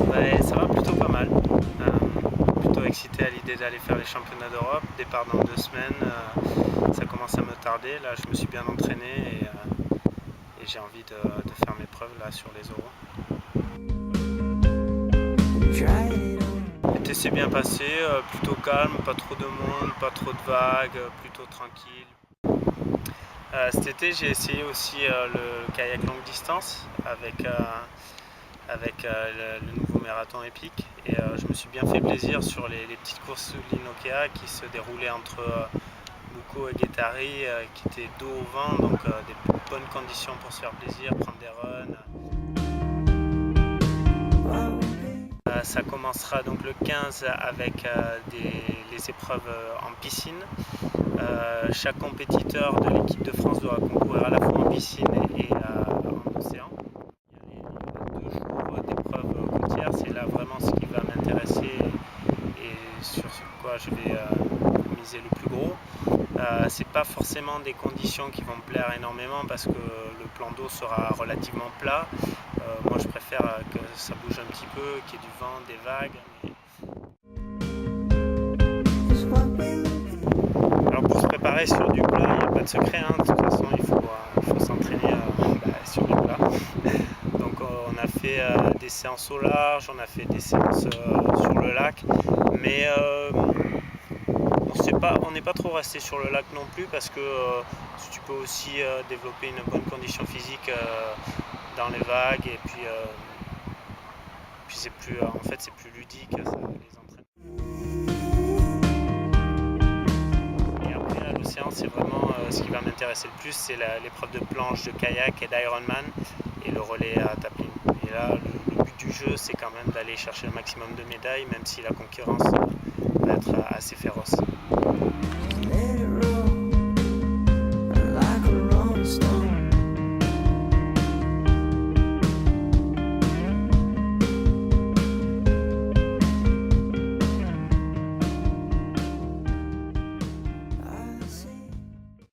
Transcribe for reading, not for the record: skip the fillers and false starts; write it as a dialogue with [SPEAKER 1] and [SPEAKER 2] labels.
[SPEAKER 1] Ouais, ça va plutôt pas mal. Plutôt excité à l'idée d'aller faire les championnats d'Europe. Départ dans 2 semaines. Ça commence à me tarder. Là, je me suis bien entraîné et j'ai envie de faire mes preuves là sur les euros. L'été s'est bien passé, plutôt calme, pas trop de monde, pas trop de vagues, plutôt tranquille. Cet été, j'ai essayé aussi le kayak longue distance avec le nouveau marathon épique et je me suis bien fait plaisir sur les petites courses sous l'Inokea qui se déroulaient entre Bucco et Guétari qui étaient dos au vent, donc des bonnes conditions pour se faire plaisir, prendre des runs. Ça commencera donc le 15 avec les épreuves en piscine. Chaque compétiteur de l'équipe de France doit concourir à la fois en piscine et en océan. Il y a 2 jours d'épreuves côtières, c'est là vraiment ce qui va m'intéresser et sur quoi je vais miser le plus gros. C'est pas forcément des conditions qui vont me plaire énormément parce que le plan d'eau sera relativement plat. Moi je préfère que ça bouge un petit peu, qu'il y ait du vent, des vagues. Alors pour se préparer sur du plat, il n'y a pas de secret, hein. De toute façon il faut s'entraîner sur du plat. Donc on a fait des séances au large, on a fait des séances sur le lac, mais on n'est pas trop resté sur le lac non plus parce que tu peux aussi développer une bonne condition physique dans les vagues et puis c'est plus, en fait c'est plus ludique les entraînements. Et après là, l'océan c'est vraiment ce qui va m'intéresser le plus, c'est l'épreuve de planche, de kayak et d'Ironman et le relais à Taplin. Et là le but du jeu c'est quand même d'aller chercher le maximum de médailles même si la concurrence va être assez féroce.